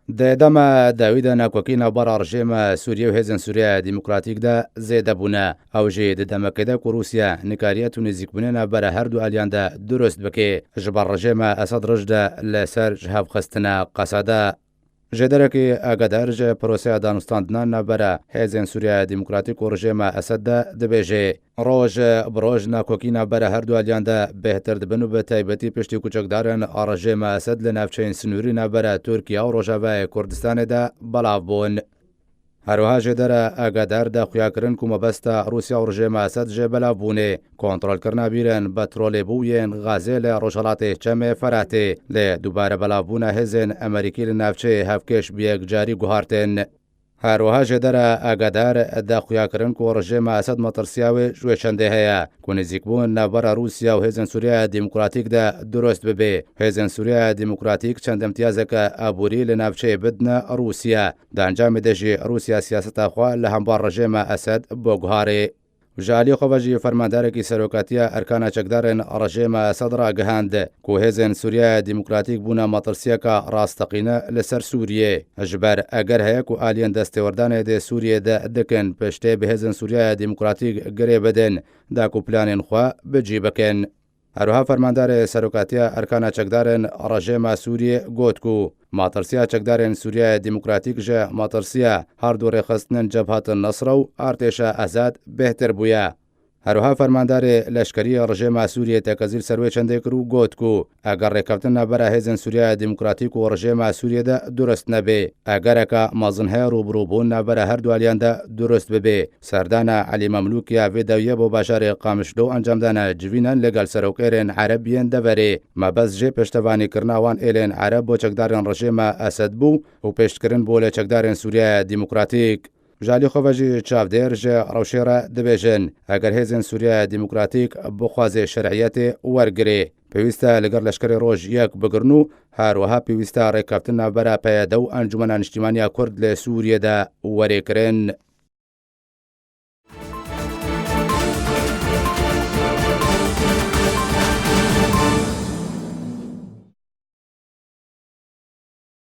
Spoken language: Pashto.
دەما داویدا ناکۆکی ناوبەڕە ڕژێمە سووریا و هێزن سووریا دیموکراتیکدا زێدەبوونە ئەوژێ دەمەکەدا و رووسیا نکاریەت و نزیکبوونە نابەرە هەردوو ئالیاندا دروست بکێ ژ بە ڕژێمە ئەسەد ڕژدا لەسەر هەڵخستنە قەسەدا ژێدەرەکی ئاگادارژ پرۆسەیە دانوستاندنان نابەرە هێزن سووریا دیموکراتیک و ڕژێمە ئەسەددا دەبێژێ ڕۆژ بڕۆژ ناکۆکی نابەرە هەردوو ئالیاندا بهتر دبن و بە تایبەتی پشتی کوچەکدارن ڕژێمە ئەسەد لە ناوچەین سنووری نابەرە تورکیا و ڕۆژاوای کوردستانێدا بەڵاو بوون. هەروەها ژێدەرە ئاگاداردا خویاکردن و مەبەستە رووسیا و ڕژێمە ئەسەد ژێ بەلاو بوونێ کۆنتڕۆلکردنا بیرن بە ترۆلێبوویên غازێ لە ڕۆژهەڵاتی چەمێ فەراتێ لێ دووبارە بەلاوبوونە هێزên ئەمریکی لە ناوچەیە هەفکێش بەیەکجاری گوهارتێن. هەروەها ژێدەرە ئاگادار داخویاکردن و ڕژێمە ئەسەد مەترسیاوێ ژوێ چەندێ هەیە کو نزیکبوون ناوبەرە رووسیا و هێزن سووریا دیموکراتیکدا دروست ببێ هێزن سووریا دیموکراتیک چەند امتیازەکە ئابووری لە ناوچەیە بدنە رووسیا دانجامی دەژێ رووسیا سیاسەتاخوا لە هەمبار ڕژێمە ئەسەد بۆ گوهارێ ژالی خۆڤەژی فەرماندارێکی سەرۆکاتیە ئەرکانە چەکدارن ڕژێمە ئەسەد ڕاگەهاند کو هێزن سووریا دیموکراتیک بوونە مەترسیەکە ڕاستەقینە لەسەر سووریێ ژبەر ئەگەر هەیە و ئالیەن دەستێوەردانێ دێ سووریێدا دکن پشتێ بە هێزن سووریا دیموکراتیک گرێ بدەن داک و پلانێن خوا بجی بکەن. هەروها فەرماندارێ سەرۆکاتیە ئەرکانە چەکدارن ڕژێمە سووریێ گوتکو ماترسیا چەکدارên سووریا دیموکراتیک ji ماترسیا هەردوو ڕێخستنên Cebhatên Nesra û Artêşa Ezad bêhtir bûye. هەروها فەرماندارێ لەشکریە ڕژێمە سووریێ تێکەزیل سەروێ چەندێ کرد و گوتکو ئەگەر ڕێکەوتن نەبەرە هێزن سووریا دیموکراتیک و ڕژێمە سووریێدا دروست نەبێ ئەگەرەکە مەزن هەیە ڕوبڕووبوون نابەرە هەردوو ئالیاندا دروست ببێ سەردانە عەلی مەملووکیا vêdewiyê بۆ باژارێ قامیشلۆ ئەنجامدانە civînan لەگەڵ سەرۆکێرên عەرەبیên دەبەرێ مەبەست jê پشتەوانیکردنا wan êlên عەرەب بۆ چەکدارên ڕژێمە ئەسەد بوو و pêşkirin بۆ لە چەکدارên سووریا دیموکراتیک. ژالی خۆڤەژی چاودێر ji rewşêre dibêjin ئەگەر هێزên سووریا دیموکراتیک بخوازێ شەرعیەتê وەرگرێ پێویستە لەگەڵ لەشکری ڕۆژ یەک بگرن و هەروەها پێویستە ڕێککەوتن ناوبەرە پەیەدە و ئەنجومەنە نیشتیمانیا کورد لە سووریەدا وەرێکردن.